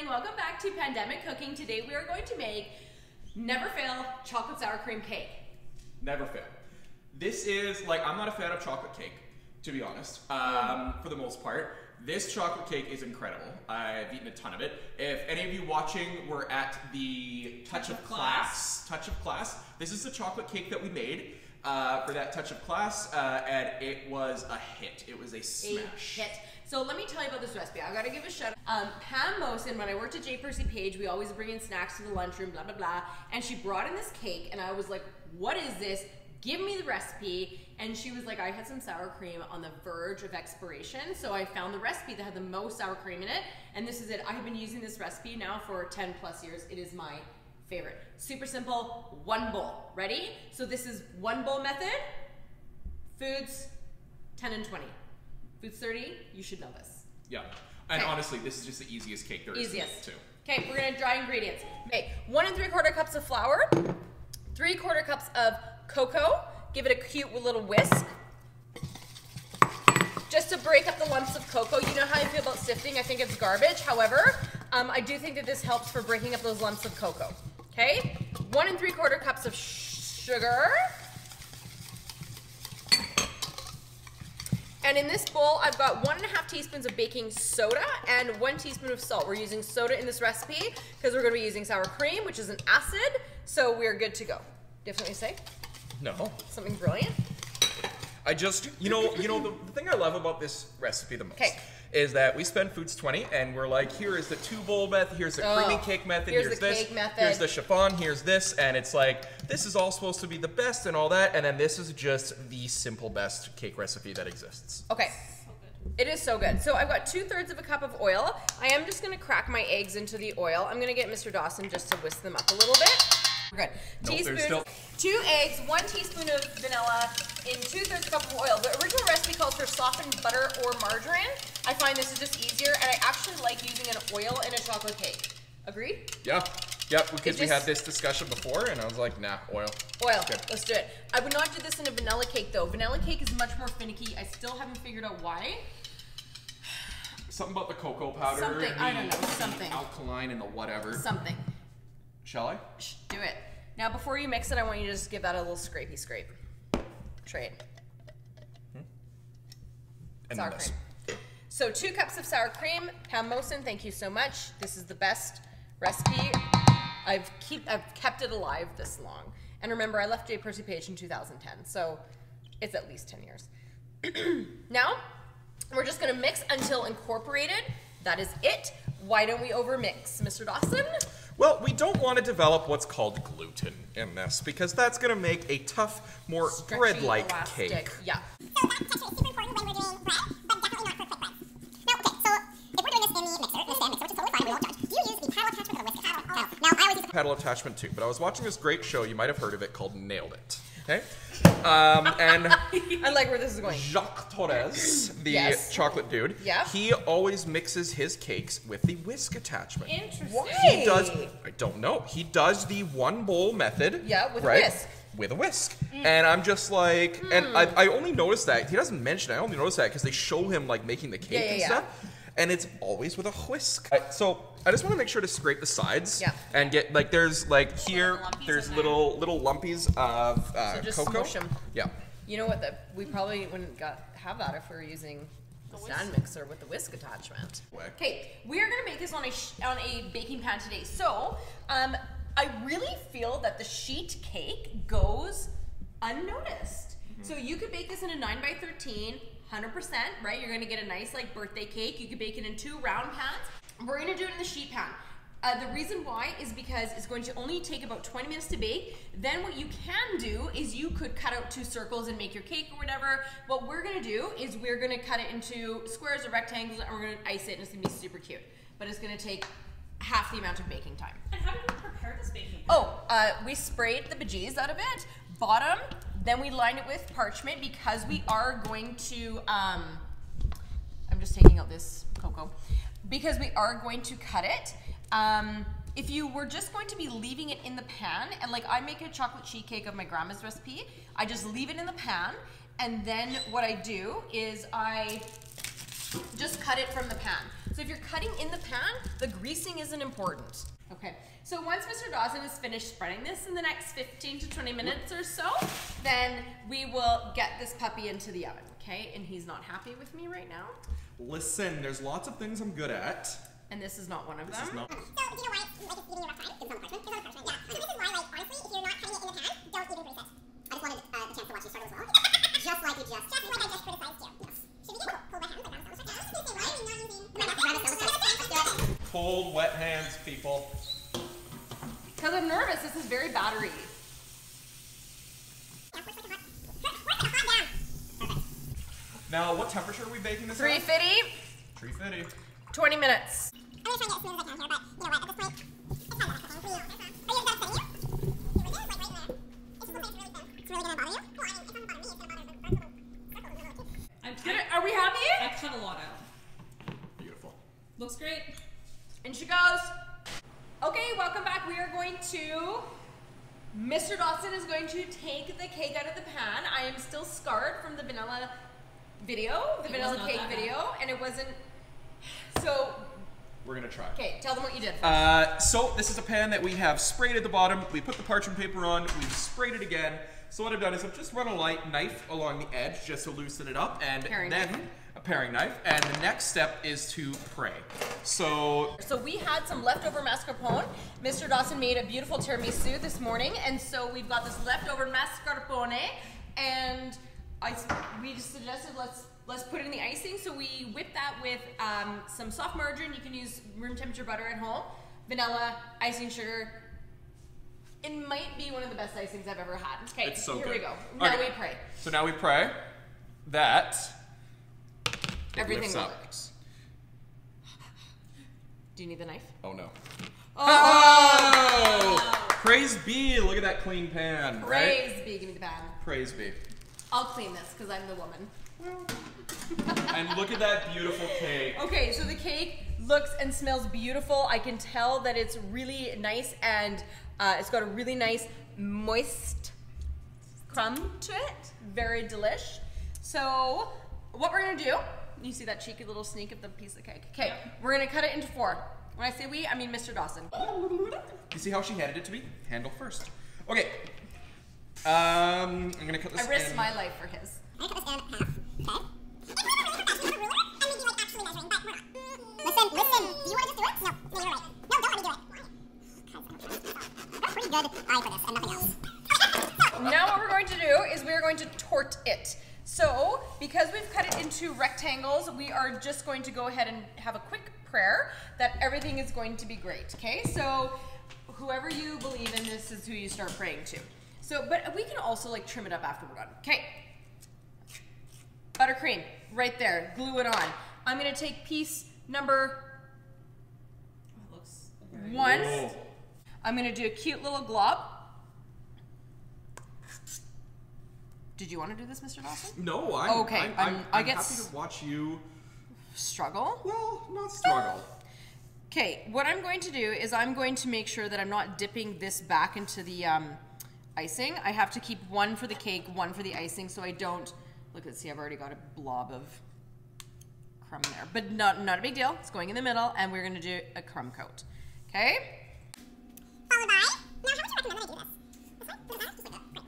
morning. Welcome back to Pandemic Cooking. Today we are going to make never fail chocolate sour cream cake. Never fail. This is like, I'm not a fan of chocolate cake, to be honest, for the most part. This chocolate cake is incredible. I've eaten a ton of it. If any of you watching were at the Touch of Class, this is the chocolate cake that we made for that Touch of Class, and it was a hit. It was a smash. A hit. So let me tell you about this recipe. I gotta give a shout out. Pam Mosen, when I worked at J. Percy Page, we always bring in snacks to the lunchroom, blah, blah, blah. And she brought in this cake, and I was like, what is this? Give me the recipe. And she was like, I had some sour cream on the verge of expiration, so I found the recipe that had the most sour cream in it, and this is it. I have been using this recipe now for 10 plus years. It is my favorite. Super simple, one bowl. Ready? So this is one bowl method. Foods 10 and 20. Foods 30, you should know this. Yeah, and honestly, this is just the easiest cake there is to. Okay, we're gonna dry ingredients. Make 1 3/4 cups of flour, 3/4 cups of cocoa. Give it a cute little whisk. Just to break up the lumps of cocoa. You know how I feel about sifting. I think it's garbage. However, I do think that this helps for breaking up those lumps of cocoa. Okay? 1 3/4 cups of sugar. And in this bowl, I've got 1 1/2 teaspoons of baking soda and 1 teaspoon of salt. We're using soda in this recipe because we're going to be using sour cream, which is an acid. So we're good to go. Definitely say? No. Something brilliant? I just, the thing I love about this recipe the most is that we spend Foods 20 and we're like, here is the 2-bowl method, here's the creamy cake method, here's this, cake method. here's the chiffon, here's this, and it's like, this is all supposed to be the best and all that, and then this is just the simple best cake recipe that exists. Okay. It is so good. So I've got 2/3 cup of oil. I am just gonna crack my eggs into the oil. I'm gonna get Mr. Dawson just to whisk them up a little bit. We're good. Teaspoon, 2 eggs, 1 teaspoon of vanilla in 2/3 cup of oil. The original recipe calls for softened butter or margarine. I find this is just easier, and I actually like using an oil in a chocolate cake. Agreed? Yeah. Yep, because we had this discussion before, and I was like, nah, oil. Oil, let's do it. I would not do this in a vanilla cake, though. Vanilla cake is much more finicky. I still haven't figured out why. Something about the cocoa powder. Something, I don't know, something. The alkaline and the whatever. Something. Shall I? Do it. Now, before you mix it, I want you to just give that a little scrapey scrape. Try it. And sour cream. So 2 cups of sour cream. Pam Mosen, thank you so much. This is the best recipe. I've kept it alive this long. And remember, I left J. Percy Page in 2010, so it's at least 10 years. Now, we're just gonna mix until incorporated. That is it. Why don't we overmix, Mr. Dawson? Well, we don't want to develop what's called gluten in this because that's going to make a tough, more bread-like cake. Yeah. So that's actually super important when we're doing bread, but definitely not for quick breads. Now, okay, so if we're doing this in the mixer, which is totally fine, we won't judge. Do you use the paddle attachment or the whisk attachment? Now, I always use the paddle attachment too, but I was watching this great show, you might have heard of it, called Nailed It. Okay? And I like where this is going. Jacques Torres, the chocolate dude, he always mixes his cakes with the whisk attachment. Interesting. Why? He does, I don't know, he does the 1-bowl method. Yeah, with a whisk. With a whisk. And I'm just like, and I only noticed that, he doesn't mention it, I only noticed that because they show him like making the cake and stuff. And it's always with a whisk. So I just want to make sure to scrape the sides and get like there's like here there's little lumpies of so just cocoa. Smush them. Yeah. You know what? We probably wouldn't have that if we were using the stand mixer with the whisk attachment. Okay, we are gonna make this on a baking pan today. So I really feel that the sheet cake goes unnoticed. So you could bake this in a 9x13. 100%, right? You're gonna get a nice like birthday cake. You could bake it in 2 round pans. We're gonna do it in the sheet pan. The reason why is because it's going to only take about 20 minutes to bake. Then what you can do is you could cut out 2 circles and make your cake or whatever. What we're gonna do is we're gonna cut it into squares or rectangles and we're gonna ice it and it's gonna be super cute. But it's gonna take half the amount of baking time. And how did you prepare this baking pan? Oh, we sprayed the bejeez out of it. Bottom, then we lined it with parchment because we are going to, I'm just taking out this cocoa, because we are going to cut it. If you were just going to be leaving it in the pan, and like I make a chocolate sheet cake of my grandma's recipe, I just leave it in the pan, and then what I do is I just cut it from the pan. So So if you're cutting in the pan, the greasing isn't important. Okay, so once Mr. Dawson is finished spreading this in the next 15 to 20 minutes or so, then we will get this puppy into the oven, okay? And he's not happy with me right now. Listen, there's lots of things I'm good at. And this is not one of them. This is not. So, do you know why, like, it's giving you a rough time? It's on the parchment. It's on the parchment, yeah. So this is why, like, honestly, if you're not cutting it in the pan, don't even pretty fast. I just wanted the chance to watch you struggle as well. Just like you just like I just criticized you. Yes. Should we get cold wet hands like that? I was gonna say, why are we not using... Cold, wet hands, people. Because I'm nervous, this is very battery. Now, what temperature are we baking this at? 350. 350. 20 minutes. I'm gonna try and get as smooth as I can here, but you know what, at this point, it's kind of like a thing. Are you done setting you? It is, like, right in there. It's just okay, it's really thin. It's really gonna bother you? Well, I mean, it's not gonna bother me, it's gonna bother the circle. Are we happy? I cut a lot out. Beautiful. Looks great. In she goes. Okay, welcome back. We are going to... Mr. Dawson is going to take the cake out of the pan. I am still scarred from the vanilla video, the vanilla cake video, and it wasn't... So... We're gonna try. Okay, tell them what you did. So this is a pan that we have sprayed at the bottom. We put the parchment paper on. We've sprayed it again. So what I've done is I've just run a light knife along the edge just to loosen it up, and a paring knife. And the next step is to pray. So we had some leftover mascarpone. Mr. Dawson made a beautiful tiramisu this morning, and so we've got this leftover mascarpone, and we just suggested let's put it in the icing. So we whipped that with some soft margarine. You can use room temperature butter at home, vanilla, icing sugar. It might be one of the best icings I've ever had. Okay, it's so here good. we go. Now we pray. So now we pray that everything up. works. Do you need the knife? Oh no. Oh! Praise be! Look at that clean pan. Praise right? be! Give me the pan. Praise be. I'll clean this because I'm the woman. And look at that beautiful cake. Okay, so the cake looks and smells beautiful. I can tell that it's really nice, and it's got a really nice moist crumb to it. Very delish. So what we're gonna do, you see that cheeky little sneak of the piece of cake. Okay, we're gonna cut it into 4. When I say we, I mean Mr. Dawson. You see how she handed it to me? Handle first. Okay. I'm gonna cut this I risked my life for his. I cut this in half, okay? Listen, do you want to just do it? No, you're right. No, don't let me do it. Pretty good eye for this and nothing else. Now what we're going to do is we're going to torte it. So, because we've cut it into rectangles, we are just going to go ahead and have a quick prayer that everything is going to be great, okay? So, whoever you believe in, this is who you start praying to. So, but we can also like trim it up after we're done. Okay. Buttercream, right there, glue it on. I'm gonna take piece number 1. Whoa. I'm gonna do a cute little glob. Did you want to do this, Mr. Dawson? No, I'm happy to watch you struggle. Well, not struggle. Okay, what I'm going to do is I'm going to make sure that I'm not dipping this back into the icing. I have to keep one for the cake, one for the icing, so I don't. Look, let's see, I've already got a blob of crumb there, but not a big deal. It's going in the middle, and we're going to do a crumb coat. Okay. Followed by. Now, how would you recommend that I do this? This way? Put it back? Just like that.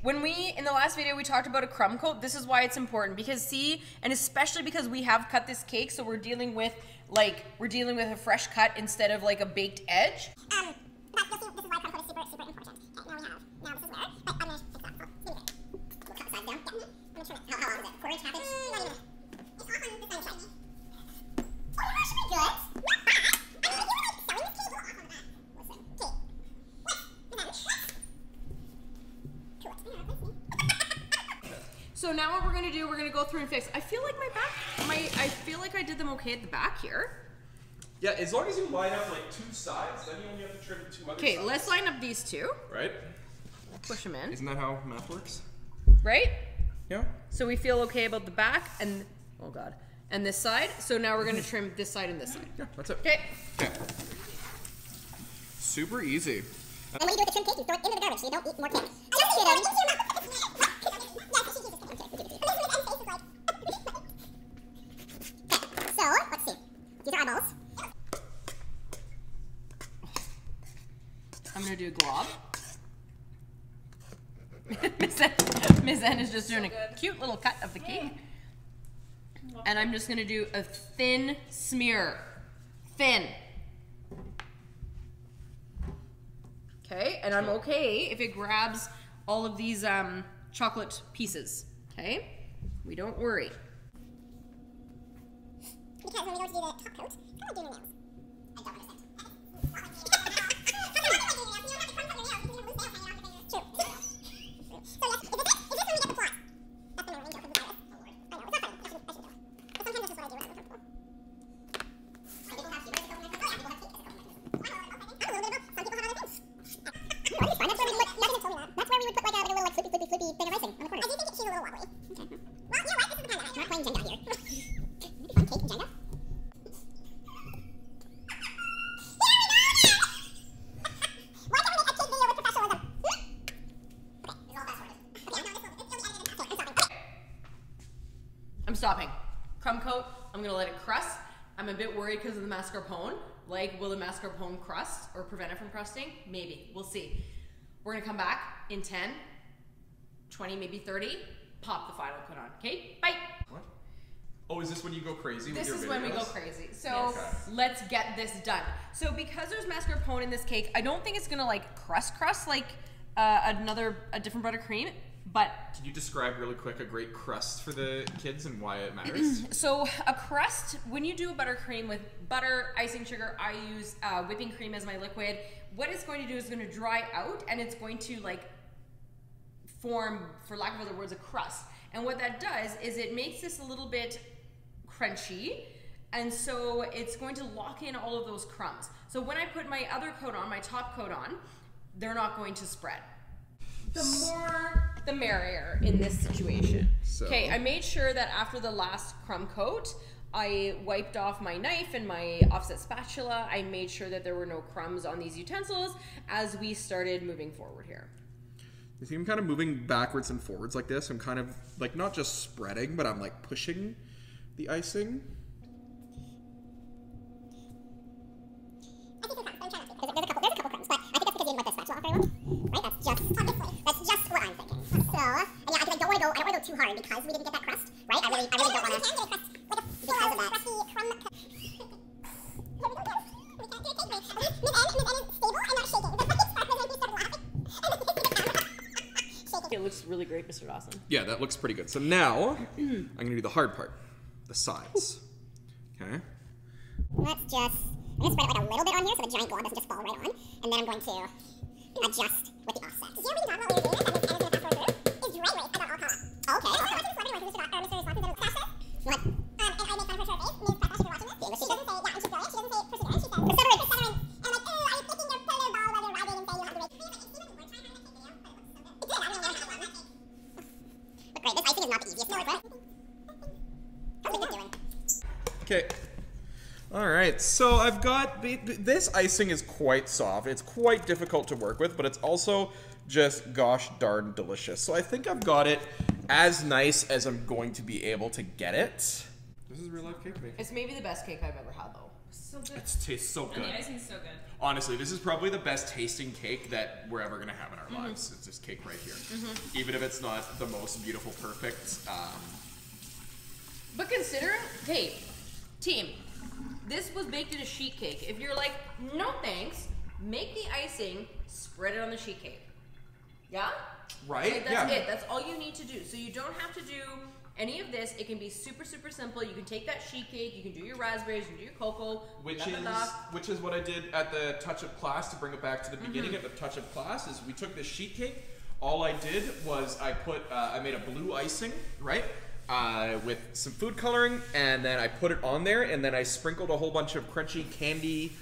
When in the last video we talked about a crumb coat, this is why it's important, because see, and especially because we have cut this cake, so we're dealing with a fresh cut instead of like a baked edge. But you'll see, this is why crumb coat is super, super important. Okay, now this is where, but I'm gonna fix that. So, we'll cut the sides down. Yeah, I'm gonna trim it. How long is it? 4 inch, half inch? Not even. It's off on this side. Oh, that should be good. Not bad. I mean, you were like selling this cake a little off on that. Listen, cake. What? And then, So now what we're gonna do, we're gonna go through and fix. I feel like I feel like I did them okay at the back here. Yeah, as long as you line up like 2 sides, then you only have to trim 2 other sides. Okay, let's line up these 2. Right? Push them in. Isn't that how math works? Right? Yeah. So we feel okay about the back and, oh God, and this side. So now we're gonna trim this side and this side. Yeah, that's it. Okay. Okay. Super easy. And when you do with the trim cake, you throw it into the garbage so you don't eat more cake. Just kidding. So, let's see. These are eyeballs. I'm gonna do a glob. Miss N is just doing a cute little cut of the cake. And I'm just gonna do a thin smear. Thin. Okay, and I'm okay if it grabs all of these chocolate pieces. Okay? We don't worry. Because when we go to do the top coat, how do I do your nails? I don't understand. Stopping. Crumb coat, I'm gonna let it crust. I'm a bit worried because of the mascarpone. Like, will the mascarpone crust or prevent it from crusting? Maybe, we'll see. We're gonna come back in 10, 20, maybe 30, pop the final coat on. Okay, bye. What? Oh, is this when you go crazy with This your is videos? when we go crazy. So Yes. let's get this done. So because there's mascarpone in this cake, I don't think it's gonna like crust like a different buttercream. But can you describe really quick a great crust for the kids and why it matters? So a crust, when you do a buttercream with butter, icing sugar, I use whipping cream as my liquid. What it's going to do is going to dry out and it's going to like form, for lack of other words, a crust. And what that does is it makes this a little bit crunchy. And so it's going to lock in all of those crumbs. So when I put my other coat on, my top coat on, they're not going to spread. The more, the merrier in this situation. Okay, I made sure that after the last crumb coat, I wiped off my knife and my offset spatula. I made sure that there were no crumbs on these utensils as we started moving forward here. You see I'm kind of moving backwards and forwards like this. I'm kind of like not just spreading, but I'm like pushing the icing. There's a couple crumbs, but I think that's because you didn't wipe the spatula off very well. Right? That's just what I'm thinking. So, and yeah, I don't want to go too hard because we didn't get that crust, right? I really don't want to. Because of that. It looks really great, Mr. Dawson. Yeah, that looks pretty good. So now, I'm going to do the hard part. The sides. Okay? I'm going to spread it like a little bit on here so the giant glob doesn't just fall right on. And then I'm going to adjust with the offset. Did you already talk about what you're doing? That means Anna's going to pass through. Is right way, cut that all cut. Okay. Also, I just wanted to Mr. Dawson didn't attach this. What? And I make fun of her to her face. Means that she's watching this. She doesn't say, yeah, and she's brilliant. She doesn't say perseverance. She says persevering. And like, oh, are you flicking your pillar ball while you're riding and saying you have to make... Look great. This icing is not the easiest to work with. How's it doing? Okay. Alright, so I've got... This icing is quite soft. It's quite difficult to work with, but it's also just gosh darn delicious. So I think I've got it as nice as I'm going to be able to get it. This is real life cake making. It's maybe the best cake I've ever had, though. So good. It tastes so good. And the icing's so good. Honestly, this is probably the best tasting cake that we're ever going to have in our lives. It's this cake right here. Even if it's not the most beautiful, perfect. But consider, hey, team, this was baked in a sheet cake. If you're like, no thanks, make the icing, spread it on the sheet cake. Yeah? Right? Like, that's Yeah. it. That's all you need to do. So you don't have to do any of this. It can be super, super simple. You can take that sheet cake, you can do your raspberries, you can do your cocoa. Which is what I did at the touch of class, to bring it back to the beginning of the touch of class, is we took this sheet cake. All I did was I made a blue icing, right? With some food coloring, and then I put it on there, and then I sprinkled a whole bunch of crunchy candy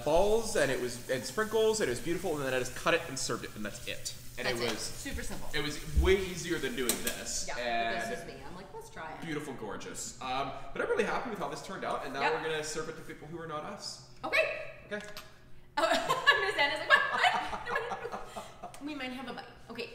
balls, and sprinkles, and it was beautiful, and then I just cut it and served it, and that's it. And That's it was super simple. It was way easier than doing this. Yeah, and but this is me. I'm like, let's try it. beautiful, gorgeous. But I'm really happy with how this turned out, and now we're gonna serve it to people who are not us. Okay. Okay. Miss Anna's like, what? We might have a bite. Okay,